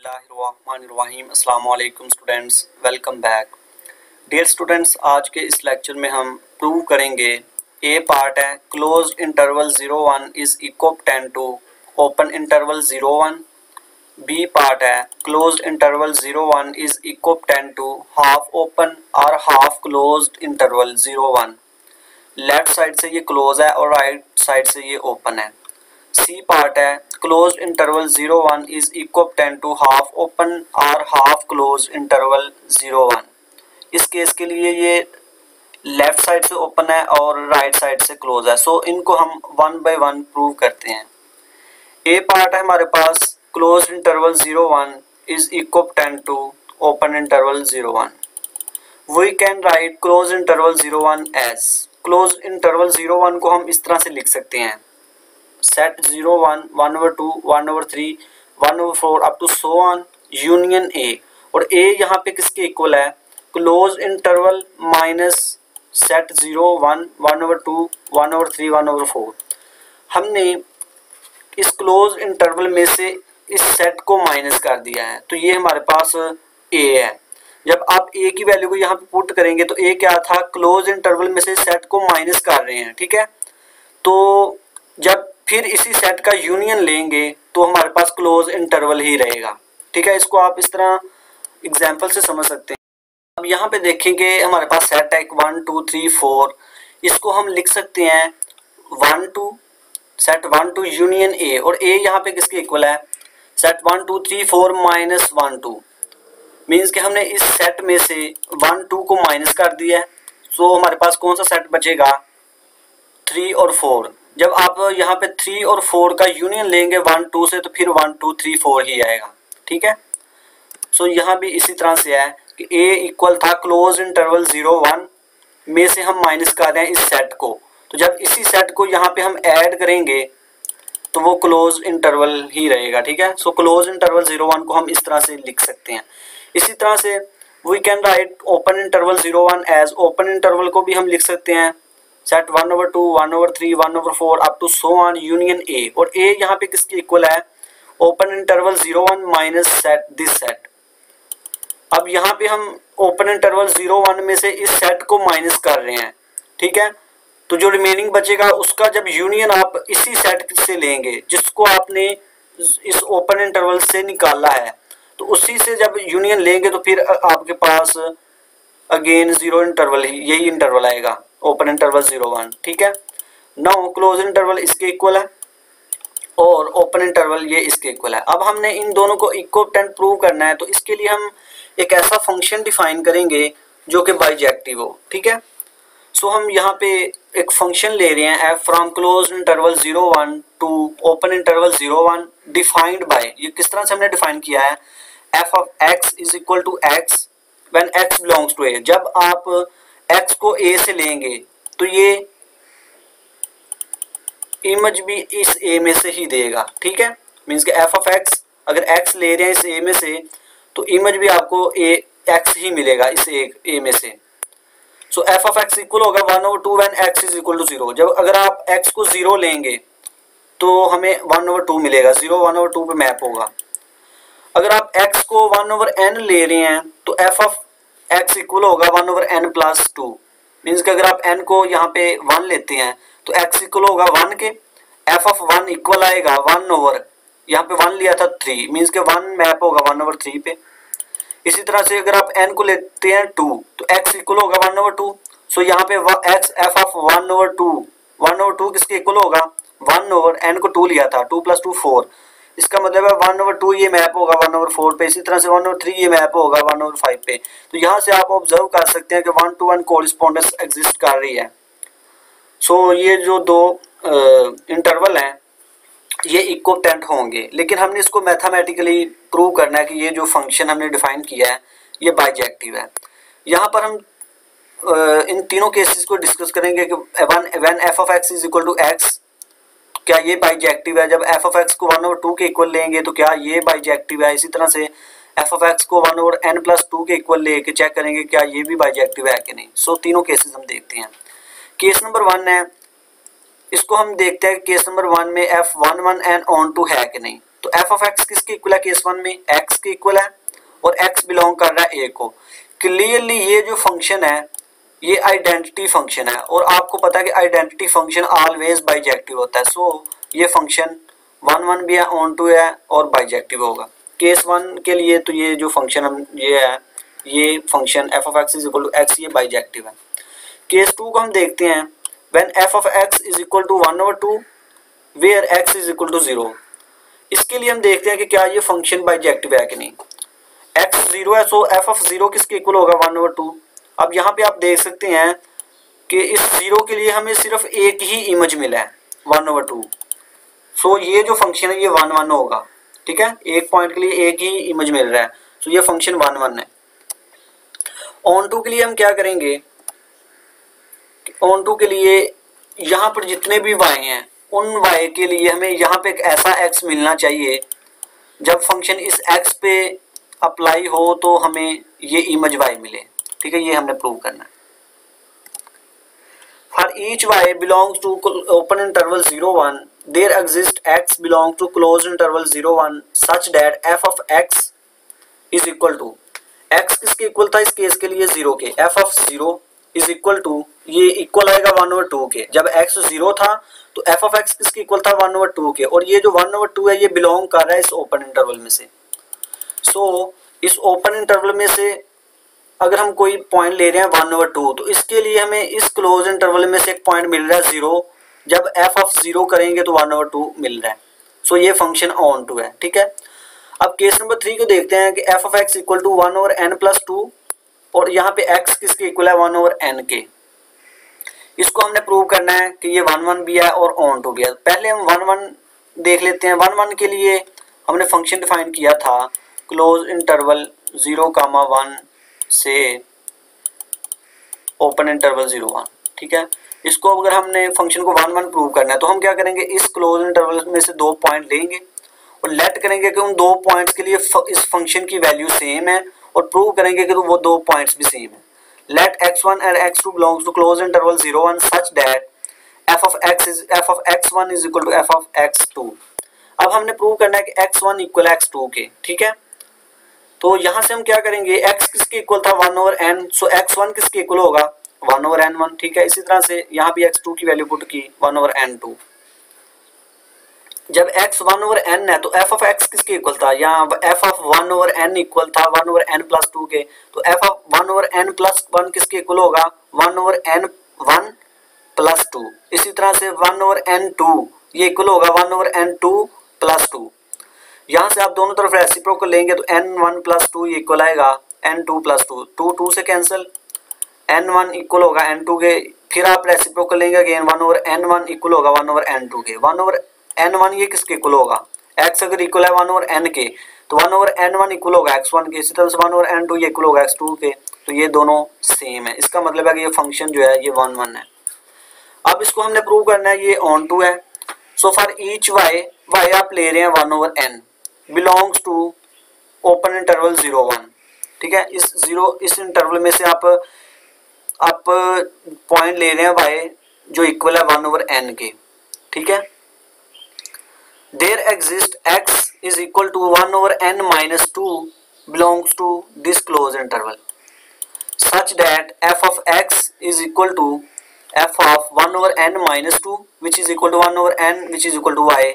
बिस्मिल्लाहिर्रहमानिर्रहीम। अस्सलाम वालेकुम students, welcome back. Dear students, आज के इस लेक्चर में हम प्रूव करेंगे ए पार्ट है closed interval 01 is equal 10 to open interval 01। B part है closed interval 01 is equal 10 to half open और half closed interval 01। Left side से ये क्लोज है और राइट साइड से ये ओपन है। सी पार्ट है closed interval 01 is equal 10 to half open और हाफ क्लोज्ड इंटरवल 01। इस केस के लिए ये लेफ्ट साइड से ओपन है और राइट साइड से क्लोज है। सो इनको हम वन बाय वन प्रूव करते हैं। ए पार्ट है हमारे पास closed interval 01 is equal 10 to open interval 01। We can write closed interval 01 as, closed interval 01 को हम इस तरह से लिख सकते हैं set 01 1/2 1/3 1/4 up to so on union A. और ए यहाँ पे किसके इक्वल है? Close interval minus set 01 1/2 1/3 1/4। हमने इस क्लोज इंटरवल में से इस सेट को माइनस कर दिया है, तो ये हमारे पास ए है। जब आप ए की वैल्यू को यहाँ पे पुट करेंगे तो ए क्या था? क्लोज इंटरवल में से सेट को माइनस कर रहे हैं, ठीक है। तो जब फिर इसी सेट का यूनियन लेंगे तो हमारे पास क्लोज इंटरवल ही रहेगा, ठीक है। इसको आप इस तरह एग्जांपल से समझ सकते हैं। अब यहाँ पे देखेंगे हमारे पास सेट है 1 2 3 4। इसको हम लिख सकते हैं 1 2 सेट 1 2 यूनियन ए। और ए यहाँ पे किसके इक्वल है? Set 1 2 3 4 minus 1 2। मीन्स कि हमने इस सेट में से 1 2 को माइनस कर दिया है। सो हमारे पास कौन सा सेट बचेगा? 3 और 4। जब आप यहाँ पे 3 और 4 का यूनियन लेंगे 1 2 से, तो फिर 1 2 3 4 ही आएगा, ठीक है। सो यहाँ भी इसी तरह से है कि ए इक्वल था क्लोज इंटरवल 01 में से हम माइनस कर रहे हैं इस सेट को। तो जब इसी सेट को यहाँ पे हम ऐड करेंगे तो वो क्लोज इंटरवल ही रहेगा, ठीक है। सो क्लोज इंटरवल 01 को हम इस तरह से लिख सकते हैं। इसी तरह से we can write open interval 01 as, open interval को भी हम लिख सकते हैं set 1/2 1/3 1/4 up to so on union A. और ए यहाँ पे किसके इक्वल है? Open interval 01 minus set this set. अब यहाँ पे हम ओपन इंटरवल 01 में से इस सेट को माइनस कर रहे हैं, ठीक है। तो जो रिमेनिंग बचेगा उसका जब यूनियन आप इसी सेट से लेंगे जिसको आपने इस ओपन इंटरवल से निकाला है, तो उसी से जब यूनियन लेंगे तो फिर आपके पास अगेन जीरो इंटरवल ही यही इंटरवल आएगा, ओपन इंटरवल 01, ठीक है। नाउ क्लोज इंटरवल इसके इक्वल है और ओपन इंटरवल ये इसके इक्वल है। अब हमने इन दोनों को इक्विवेलेंट प्रूव करना है, तो इसके लिए हम एक ऐसा फंक्शन डिफाइन करेंगे जो कि बाइजेक्टिव हो, ठीक है। सो हम यहाँ पे एक फंक्शन ले रहे हैं F from close interval 01 to open interval 01 defined by, ये किस तरह से हमने डिफाइन किया है? F of X is equal to X when X belongs to A. जब आप x को a से लेंगे तो ये इमेज भी इस a में से ही देगा, ठीक है। मीन्स कि f ऑफ x अगर x ले रहे हैं इस a में से तो इमेज भी आपको x ही मिलेगा इस a में से। So f of x equal होगा 1/2 when x is equal to 0। जब अगर आप x को 0 लेंगे तो हमें 1/2 मिलेगा, 0 1/2 पे मैप होगा। अगर आप x को 1/n ले रहे हैं तो f ऑफ x इक्वल होगा 1/n प्लस 2। मीन्स कि अगर आप n को यहाँ पे 1 लेते हैं तो x इक्वल होगा 1 के, f ऑफ 1 इक्वल आएगा 1 ओवर यहाँ पे 1 लिया था 3, मीन्स कि 1 मैप होगा 1/3 पे। इसी तरह से अगर आप n को लेते हैं 2 तो x इक्वल होगा 1/2। सो यहाँ पे x f ऑफ 1/2 किसके इक्वल होगा? 1 ओवर n को 2 लिया था, 2 + 2 4। इसका मतलब है 1/2 ये मैप होगा 1/4 पे। इसी तरह से 1/3 ये मैप होगा 1/5 पे। तो यहाँ से आप ऑब्जर्व कर सकते हैं कि 1 to 1 कोरिस्पोंडेंस एग्जिस्ट कर रही है। सो ये जो दो इंटरवल हैं ये इक्विवेलेंट होंगे, लेकिन हमने इसको मैथमेटिकली प्रूव करना है कि ये जो फंक्शन हमने डिफाइन किया है ये बाइजेक्टिव है। यहाँ पर हम इन तीनों केसेस को डिस्कस करेंगे कि when f of x is equal to x, क्या ये बाइजेक्टिव है? जब f ऑफ x को 1/2 के इक्वल लेंगे तो क्या ये बाइजेक्टिव है? इसी तरह से f ऑफ x को 1/n प्लस 2 के इक्वल लेके चेक करेंगे क्या ये भी बाइजेक्टिव है कि नहीं। सो तीनों केसेस हम देखते हैं। केस नंबर 1 है, इसको हम देखते हैं केस नंबर 1 में f 1 1 n ऑन टू है कि नहीं। तो तो एफ ऑफ एक्स किसके इक्वल है केस वन में, एक्स के इक्वल है और एक्स बिलोंग कर रहा है ए को। क्लियरली ये जो फंक्शन है ये आइडेंटिटी फंक्शन है और आपको पता है कि आइडेंटिटी फंक्शन ऑलवेज बाइजेक्टिव होता है। सो ये फंक्शन वन वन भी है, ऑन टू है और बाइजेक्टिव होगा। केस वन के लिए तो ये जो फंक्शन हम ये है, ये function F of X is equal to X, ये बाइजेक्टिव है। केस टू को हम देखते हैं, when F of X is equal to 1/2 where X is equal to 0। इसके लिए हम देखते हैं कि क्या ये फंक्शन बाइजेक्टिव है कि नहीं। एक्स 0 है, सो एफ ऑफ 0 किसके इक्वल होगा 1/2। अब यहाँ पे आप देख सकते हैं कि इस 0 के लिए हमें सिर्फ एक ही इमेज मिला है 1/2। सो ये जो फंक्शन है ये 1 1 होगा, ठीक है, एक पॉइंट के लिए एक ही इमेज मिल रहा है। सो ये फंक्शन 1 1 है। ऑन टू के लिए हम क्या करेंगे, ऑन टू के लिए यहाँ पर जितने भी y हैं उन y के लिए हमें यहाँ पे एक ऐसा x मिलना चाहिए जब फंक्शन इस x पे अप्लाई हो तो हमें ये इमेज y मिले, ठीक है, ये हमने प्रूव करना है। For each y belongs to open interval 0 1 there exist x belong to close interval 0 1 such that f of x is equal to, x किसके इक्वल था इस केस के लिए 0 के, f of 0 is equal to, ये equal आएगा 1/2 के। जब x 0 था तो f ऑफ x किसके इक्वल था 1/2 के, और ये जो 1/2 है ये बिलोंग कर रहा है इस ओपन इंटरवल में से। सो इस ओपन इंटरवल में से अगर हम कोई पॉइंट ले रहे हैं 1/2 तो इसके लिए हमें इस क्लोज इंटरवल में से एक पॉइंट मिल रहा है 0, जब f ऑफ 0 करेंगे तो 1/2 मिल रहा है। सो ये फंक्शन ऑन टू है, ठीक है। अब केस नंबर 3 को देखते हैं कि f of x equal to 1/n+2 और यहाँ पे x किसके इक्वल है 1/n के। इसको हमने प्रूव करना है कि ये 1 1 भी है और ऑन टू भी है। पहले हम 1 1 देख लेते हैं। 1 1 के लिए हमने फंक्शन डिफाइन किया था क्लोज इंटरवल 0, 1 से ओपन इंटरवल 0 1, ठीक है। इसको अगर हमने फंक्शन को 1 1 प्रूव करना है तो हम क्या करेंगे, इस क्लोज इंटरवल में से 2 पॉइंट लेंगे और लेट करेंगे कि उन 2 पॉइंट्स के लिए इस फंक्शन की वैल्यू सेम है और प्रूव करेंगे कि तो वो 2 पॉइंट्स भी सेम है। Let x1 and x2 belongs to closed interval 0 1 such that f of x1 is equal to f of x2। अब हमने प्रूव करना है कि x1 इक्वल x2 के, ठीक है। तो यहाँ से हम क्या करेंगे, x किसके इक्वल था 1/n, सो x1 किसके इक्वल होगा 1/n1, ठीक है। इसी तरह से यहाँ भी x2 की वैल्यू पुट की 1/n2। जब x 1/n है तो f ऑफ x किसके इक्वल था, यहाँ f ऑफ 1/n इक्वल था 1/n+2 के, तो f ऑफ 1/n+1 किसके इक्वल होगा 1/n1+2। इसी तरह से 1/n2 ये इक्वल होगा 1/n2+2। यहाँ से आप दोनों तरफ रेसिप्रोकल लेंगे तो n1+2 ये इक्वल आएगा n2+2, 2 2 से कैंसिल, n1 इक्वल होगा n2 के, फिर आप रेसिप्रोकल लेंगे अगेन 1/n1 इक्वल होगा 1/n2 के। 1/n1 ये किसके इक्वल होगा, x अगर इक्वल है 1/n के तो 1/n1 इक्वल होगा x1 के। इसी तरह से 1/n2 ये इक्वल होगा x2 के, तो ये दोनों सेम है। इसका मतलब है कि ये फंक्शन जो है ये 1 1 है। अब इसको हमने प्रूव करना है ये ऑन टू है। सो फॉर ईच y आप ले रहे हैं 1/n belongs to open interval 0 1, ठीक है। इस इंटरवल में से आप पॉइंट ले रहे हैं y जो इक्वल है 1/n के, ठीक है। There exists x is equal to 1/n-2 belongs to this closed interval such that f of x is equal to f of 1/n-2 which is equal to 1/n which is equal to y,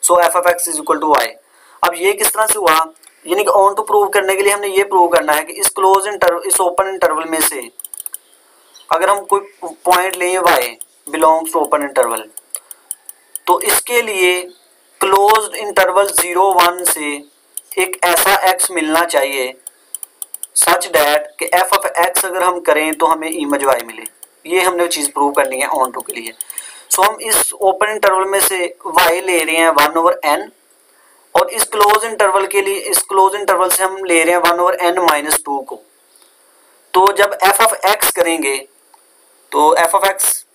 so f of x is equal to y। अब ये किस तरह से हुआ, यानी कि on to prove करने के लिए हमने ये प्रूव करना है कि इस क्लोज इंटरवल इस ओपन इंटरवल में से अगर हम कोई पॉइंट लें y belongs to open interval तो इसके लिए क्लोज्ड इंटरवल 0 1 से एक ऐसा x मिलना चाहिए सच दैट कि f ऑफ x अगर हम करें तो हमें इमेज y मिले। ये हमने चीज़ प्रूव करनी है ऑन टू के लिए। सो हम इस ओपन इंटरवल में से y ले रहे हैं 1/n और इस क्लोज इंटरवल के लिए इस क्लोज इंटरवल से हम ले रहे हैं 1/n-2 को। तो जब f ऑफ x करेंगे तो f ऑफ x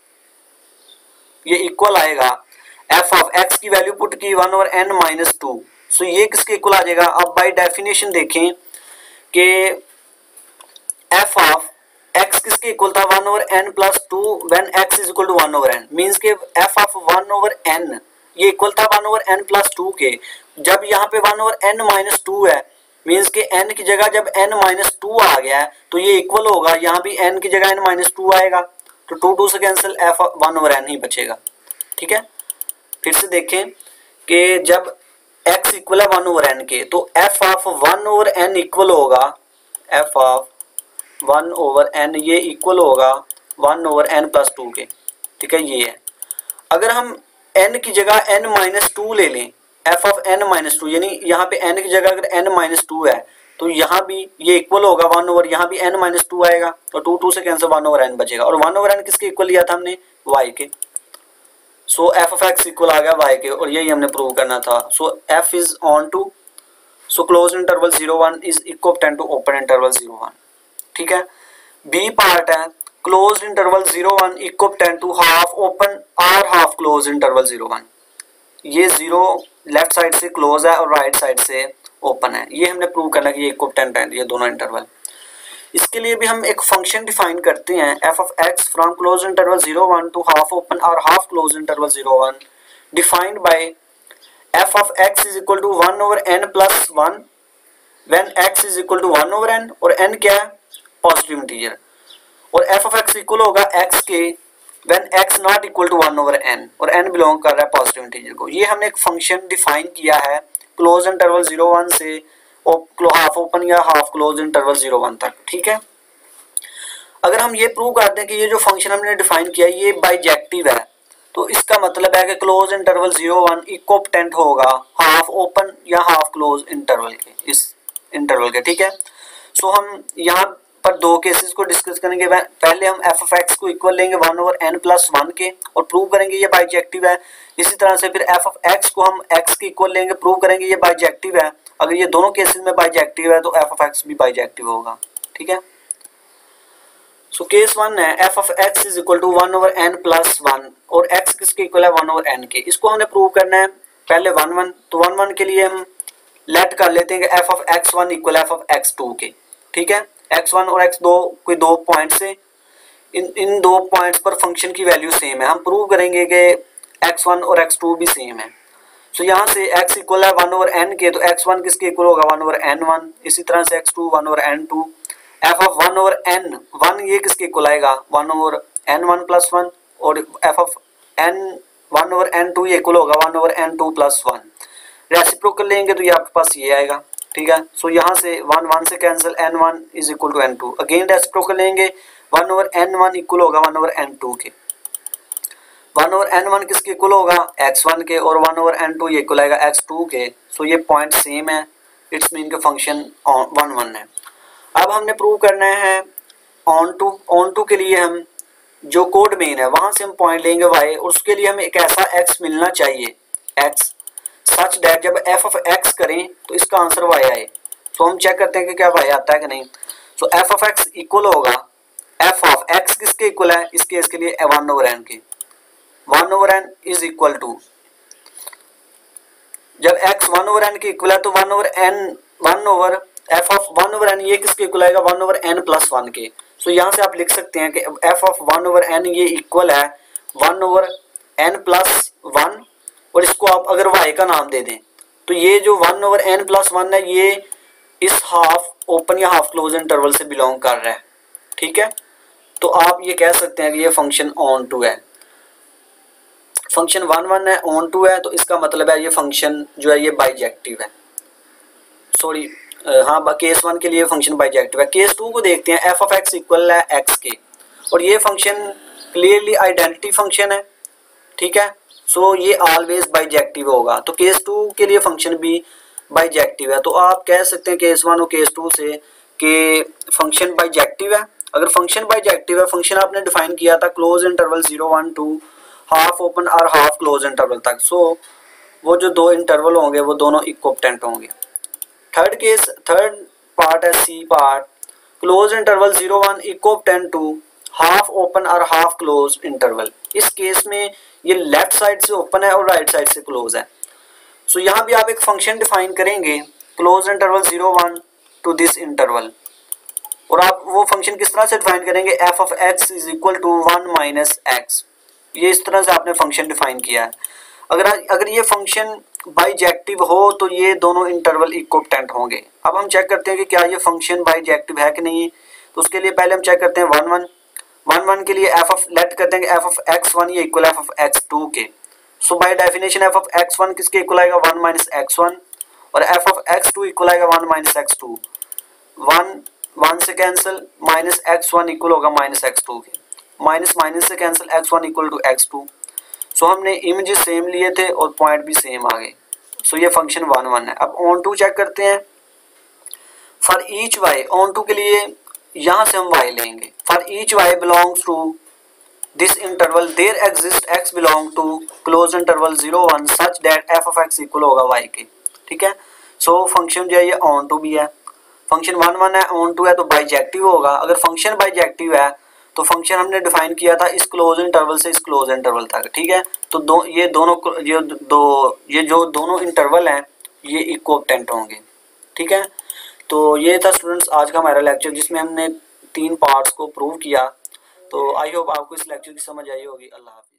ये इक्वल आएगा f ऑफ x की वैल्यू पुट की 1/n-2, सो ये किसके इक्वल आ जाएगा। अब बाय डेफिनेशन देखें कि f ऑफ x किसके इक्वल था 1/n+2 when x is equal to 1/n, means के f ऑफ 1/n ये इक्वल था 1/n+2 के। जब यहाँ पे 1/n-2 है, मीन्स के n की जगह जब n-2 आ गया है तो ये इक्वल होगा, यहाँ भी n की जगह n-2 आएगा, तो 2 से कैंसिल, f 1/n ही बचेगा। ठीक है, फिर से देखें कि जब x इक्वल है 1/n के, तो f ऑफ 1/n इक्वल होगा, f ऑफ 1/n ये इक्वल होगा 1/n+2 के। ठीक है, ये है। अगर हम n की जगह n-2 ले लें, f ऑफ n-2, यानी यहाँ पे n की जगह अगर n-2 है तो यहाँ भी ये इक्वल होगा 1 यहाँ भी n-2 आएगा, तो 2 से कैंसिल 1/n बचेगा। और 1/n किसके इक्वल लिया था हमने, y के। So f of x equal आ गया y के, और यही हमने प्रूव करना था। So f is onto, so close interval 0-1 is equal to open interval 0-1। ठीक है, बी पार्ट है close interval 0-1 equal to half open और हाफ क्लोज इंटरवल 0-1। ये 0 लेफ्ट साइड से क्लोज है और राइट साइड से ओपन है, ये हमने प्रूव करना कि ये इक्वल है ये दोनों इंटरवल। इसके लिए भी हम एक फंक्शन डिफाइन करते हैं, f of x from close interval 0-1 to half open और half close interval 0-1 defined by f of x is equal to 1/n+1 when x is equal to 1/n, और n क्या है, पॉजिटिव इंटीजर। और f of x equal होगा x के when x not equal to 1/n, और n belong कर रहा है पॉजिटिव इंटीजर को। ये हमने एक फंक्शन डिफाइन किया है क्लोज इंटरवल 0-1 से हाफ ओपन या हाफ क्लोज इंटरवल 0-1 तक। ठीक है, अगर हम ये प्रूव कर दें कि ये जो फंक्शन हमने डिफाइन किया ये बाइजेक्टिव है, तो इसका मतलब है कि क्लोज इंटरवल 0-1 इक्विवेलेंट होगा हाफ ओपन या हाफ क्लोज इंटरवल के, इस इंटरवल के। ठीक है, सो हम यहाँ पर दो केसेस को डिस्कस करेंगे। पहले हम f ऑफ x को इक्वल लेंगे 1/n+1 के और प्रूव करेंगे ये बाइजेक्टिव है। इसी तरह से फिर f ऑफ x को हम x के इक्वल लेंगे, प्रूव करेंगे ये बाइजेक्टिव है। अगर ये दोनों केसेस में बाइजेक्टिव है तो f ऑफ x भी बाइजेक्टिव होगा। ठीक है, सो केस 1 है f of x is equal to 1/n+1 और x किसके इक्वल है 1/n के। इसको हमने प्रूव करना है पहले 1-1, तो 1-1 के लिए हम लेट कर लेते हैं कि f of x1 equal f of x2 के। ठीक है, x1 और x2 कोई दो पॉइंट से इन दो पॉइंट्स पर फंक्शन की वैल्यू सेम है, हम प्रूव करेंगे कि x1 और x2 भी सेम है। सो यहाँ से x इक्वल है 1/n के, तो x1 किसके इक्वल होगा 1/n1, इसी तरह से x2 1/n2। f of 1/n 1 ये किसके इक्वल आएगा 1/n1+1, और f ऑफ n 1/n2 ये इक्वल होगा 1/n2+1। रेसिप्रोकल लेंगे तो ये आपके पास ये आएगा। ठीक है, सो यहाँ से 1 से cancel, n1 is equal to n2। Again reciprocal लेंगे 1/n1 इक्वल होगा 1/n2 के। 1/n1 किसके इक्वल होगा x1 के, और 1/n2 ये इक्वल आएगा x2 के। सो ये पॉइंट सेम है, इट्स मीन के फंक्शन 1-1 है। अब हमने प्रूव करना है ऑन टू के लिए हम जो कोड मेन है वहां से हम पॉइंट लेंगे y, और उसके लिए हमें एक ऐसा x मिलना चाहिए x सच दैट जब f ऑफ x करें तो इसका आंसर y आए। तो हम चेक करते हैं कि क्या y आता है कि नहीं। सो f ऑफ x इक्वल होगा f ऑफ x किसके इक्वल है इस केस के लिए 1/n के। 1/n इज इक्वल टू, जब x 1/n के इक्वल है तो 1 f ऑफ 1/n ये किसके इक्वल आएगा 1/n+1 के। सो यहाँ से आप लिख सकते हैं कि f ऑफ 1/n ये इक्वल है 1/n+1, और इसको आप अगर y का नाम दे दें तो ये जो 1/n+1 है ये इस हाफ ओपन या हाफ क्लोज इंटरवल से बिलोंग कर रहा है। ठीक है, तो आप ये कह सकते हैं कि ये फंक्शन ऑन टू है। फंक्शन 1-1 है, ऑन टू है, तो इसका मतलब है ये फंक्शन जो है ये बाइजेक्टिव है। सॉरी, हाँ, केस 1 के लिए फंक्शन बाइजेक्टिव है। केस 2 को देखते हैं, f ऑफ x इक्वल है x के, और ये फंक्शन क्लियरली आइडेंटिटी फंक्शन है। ठीक है, सो ये ऑलवेज बाइजेक्टिव होगा, तो केस 2 के लिए फंक्शन भी बाइजेक्टिव है। तो आप कह सकते हैं केस 1 और केस 2 से कि फंक्शन बाइजेक्टिव है। अगर फंक्शन बाइजेक्टिव है, फंक्शन आपने डिफाइन किया था close interval 0-1 to half open और हाफ क्लोज इंटरवल तक। सो वो जो दो इंटरवल होंगे वो दोनों इक्विवेलेंट होंगे। थर्ड पार्ट है C part, close interval 0-1 equivalent to half open और हाफ क्लोज इंटरवल। इस केस में ये लेफ्ट साइड से ओपन है और राइट साइड से क्लोज है। सो यहाँ भी आप एक फंक्शन डिफाइन करेंगे close interval 0-1 to this interval, और आप वो फंक्शन किस तरह से डिफाइन करेंगे f of x is equal to 1 - x। ये इस तरह से आपने फंक्शन डिफाइन किया है। अगर ये फंक्शन बाइजेक्टिव हो तो ये दोनों इंटरवल इक्विवेलेंट होंगे। अब हम चेक करते हैं कि क्या ये फंक्शन बाइजेक्टिव है कि नहीं। तो उसके लिए पहले हम चेक करते हैं 1 1 के लिए एफ ऑफ लेट करते हैं कि एफ ऑफ x1 ये इक्वल एफ ऑफ x2 के। So by definition F of x1 किसके इक्वल आएगा 1 माइनस x1 और एफ ऑफ x2 इक्वल आएगा 1 माइनस x2। 1 से कैंसिल माइनस x1 इक्वल होगा माइनस x2 के, माइनस माइनस से cancel x1 equal to x2। So हमने इमेज सेम लिए थे और पॉइंट भी सेम आ गए। सो ये फंक्शन 1 1 है। अब ऑन टू चेक करते हैं। For each Y onto के लिए यहां से हम वाई लेंगे। For each Y belongs to this interval there exist x belong to close interval 0 1 such that f of x equal होगा y के। ठीक है। सो फंक्शन जो है ये ऑन टू भी है, फंक्शन 1 1 है, ऑन टू है तो बाइजेक्टिव होगा। अगर फंक्शन बाइजेक्टिव है तो फंक्शन हमने डिफाइन किया था इस क्लोज इंटरवल से इस क्लोज इंटरवल तक। ठीक है। तो ये जो दोनों इंटरवल हैं ये इक्विवेलेंट होंगे। ठीक है। तो ये था स्टूडेंट्स आज का हमारा लेक्चर जिसमें हमने 3 पार्ट्स को प्रूव किया। तो आई होप आपको इस लेक्चर की समझ आई होगी। अल्लाह हाफिज़।